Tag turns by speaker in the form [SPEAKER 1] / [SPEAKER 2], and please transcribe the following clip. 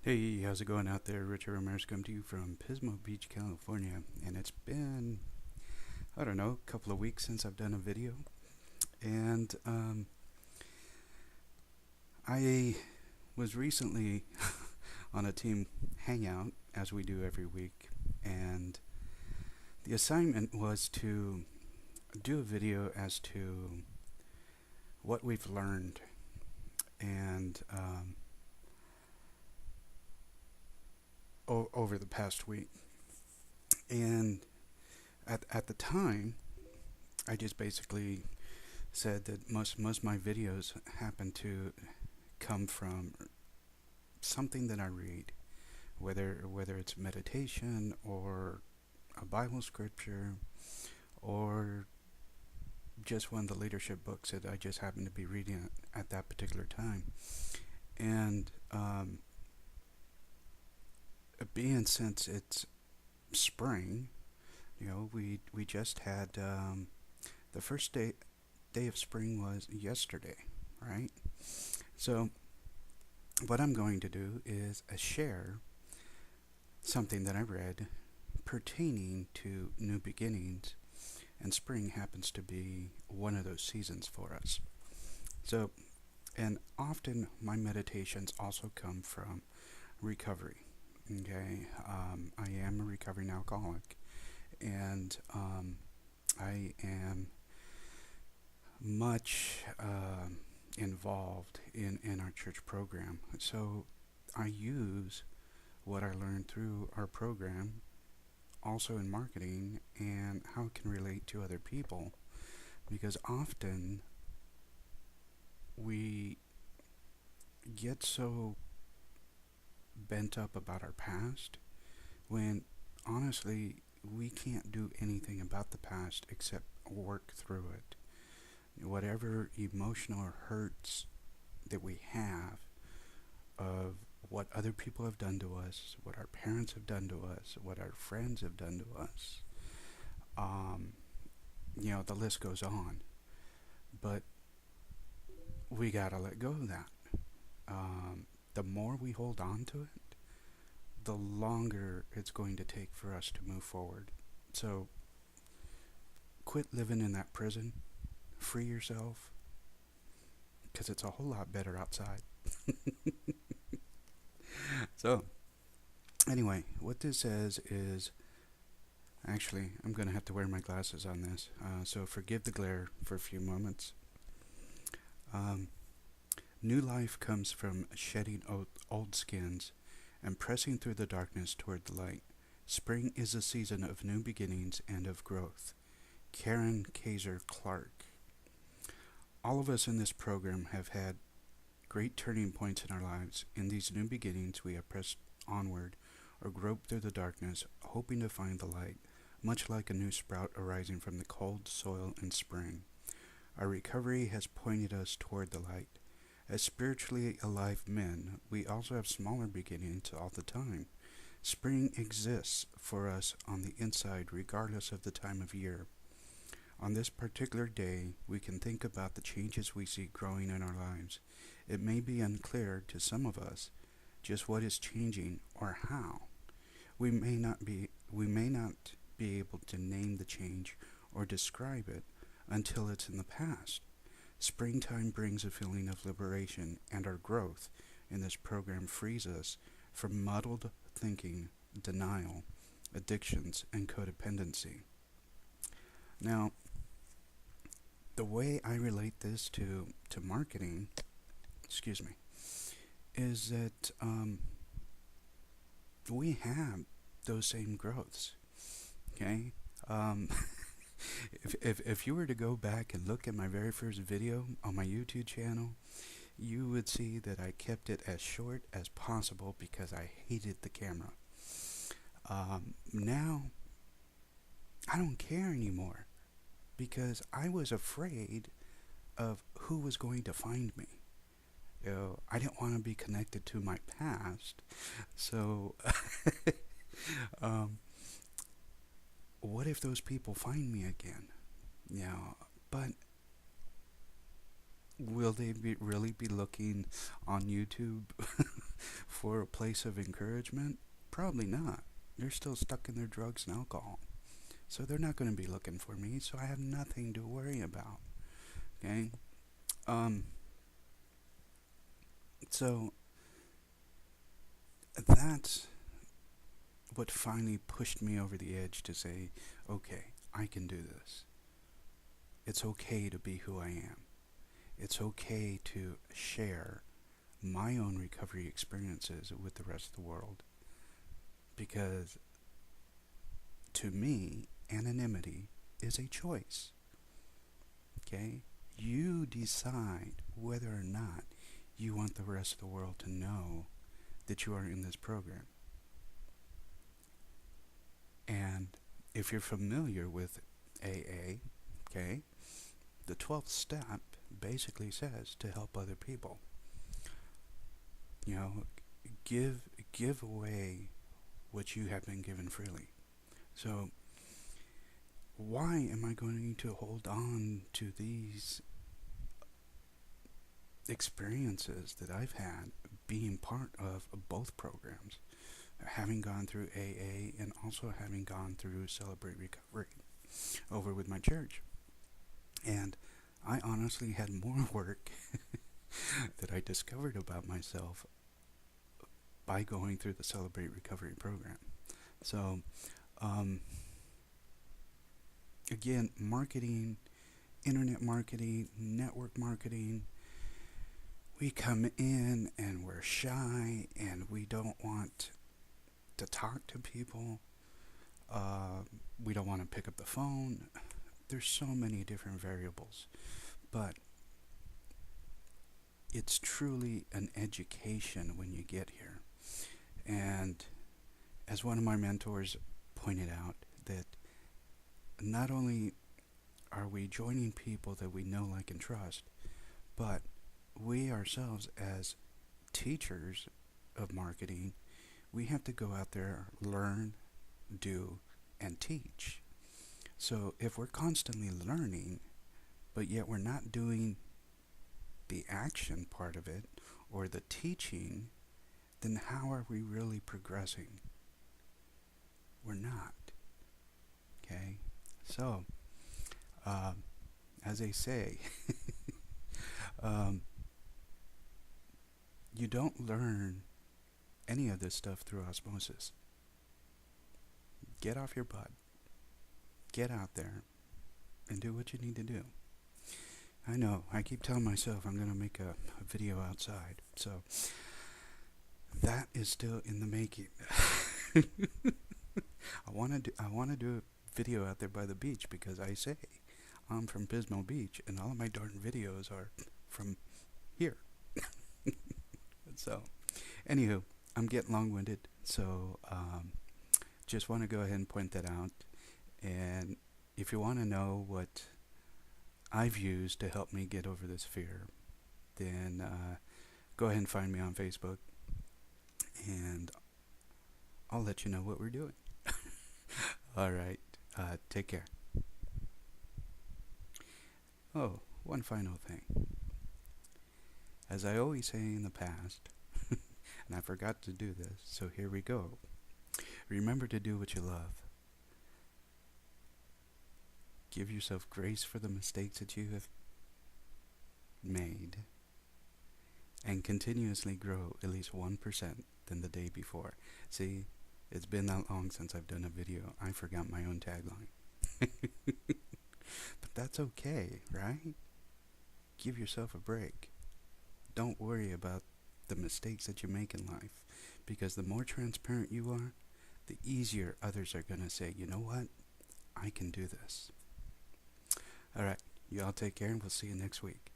[SPEAKER 1] Hey, how's it going out there? Richard Ramirez coming to you from Pismo Beach, California. And it's been, I don't know, a couple of weeks since I've done a video. And I was recently on a team hangout, as we do every week. And the assignment was to do a video as to what we've learned and over the past week. And at the time, I just basically said that most of my videos happen to come from something that I read, whether it's meditation or a Bible scripture or just one of the leadership books that I just happened to be reading at that particular time. And being since it's spring, we just had the first day of spring was yesterday, right? So what I'm going to do is share something that I read pertaining to new beginnings, and spring happens to be one of those seasons for us. So, and often my meditations also come from recovery. Okay, I am a recovering alcoholic, and I am much involved in our church program. So I use what I learned through our program also in marketing and how it can relate to other people, because often we get so bent up about our past when honestly we can't do anything about the past except work through it. Whatever emotional hurts that we have of what other people have done to us, what our parents have done to us, what our friends have done to us, the list goes on. But we gotta let go of that. The more we hold on to it, the longer it's going to take for us to move forward. So quit living in that prison. Free yourself, because it's a whole lot better outside. So anyway, what this says is, actually, I'm going to have to wear my glasses on this, so forgive the glare for a few moments. New life comes from shedding old skins and pressing through the darkness toward the light. Spring is a season of new beginnings and of growth. Kaiser Clark. All of us in this program have had great turning points in our lives. In these new beginnings, we have pressed onward or groped through the darkness, hoping to find the light, much like a new sprout arising from the cold soil in spring. Our recovery has pointed us toward the light. As spiritually alive men, we also have smaller beginnings all the time. Spring exists for us on the inside regardless of the time of year. On this particular day, we can think about the changes we see growing in our lives. It may be unclear to some of us just what is changing or how. We may not be able to name the change or describe it until it's in the past. Springtime brings a feeling of liberation, and our growth in this program frees us from muddled thinking, denial, addictions, and codependency. Now, the way I relate this to marketing, is that we have those same growths. Okay? If you were to go back and look at my very first video on my YouTube channel, you would see that I kept it as short as possible because I hated the camera. Now, I don't care anymore because I was afraid of who was going to find me. I didn't want to be connected to my past, so what if those people find me again? But will they really be looking on YouTube for a place of encouragement? Probably not. They're still stuck in their drugs and alcohol. So they're not going to be looking for me, so I have nothing to worry about. Okay? So that's what finally pushed me over the edge to say, okay, I can do this. It's okay to be who I am. It's okay to share my own recovery experiences with the rest of the world. Because to me, anonymity is a choice. Okay? You decide whether or not you want the rest of the world to know that you are in this program. And if you're familiar with AA, okay, the 12th step basically says to help other people. You know, give away what you have been given freely. So why am I going to hold on to these experiences that I've had being part of both programs, having gone through AA and also having gone through Celebrate Recovery over with my church? And I honestly had more work that I discovered about myself by going through the Celebrate Recovery program. So, again, marketing, internet marketing, network marketing, we come in and we're shy and we don't want to talk to people. We don't want to pick up the phone. There's so many different variables. But it's truly an education when you get here. And as one of my mentors pointed out, that not only are we joining people that we know, like, and trust, but we ourselves as teachers of marketing, we have to go out there, learn, do, and teach. So if we're constantly learning, but yet we're not doing the action part of it or the teaching, then how are we really progressing? We're not. Okay? So, as they say, you don't learn any of this stuff through osmosis. Get off your butt. Get out there and do what you need to do. I know, I keep telling myself I'm going to make a video outside. So, that is still in the making. I want to do a video out there by the beach because I say I'm from Pismo Beach and all of my darn videos are from here. So, anywho, I'm getting long-winded, so just want to go ahead and point that out. And if you want to know what I've used to help me get over this fear, then go ahead and find me on Facebook, and I'll let you know what we're doing. All right, take care. Oh, one final thing. As I always say in the past, and I forgot to do this, so here we go. Remember to do what you love. Give yourself grace for the mistakes that you have made, and continuously grow at least 1% than the day before. See, it's been that long since I've done a video. I forgot my own tagline. But that's okay, right? Give yourself a break. Don't worry about the mistakes that you make in life, because the more transparent you are, the easier others are going to say, you know what? I can do this. All right, y'all take care, and we'll see you next week.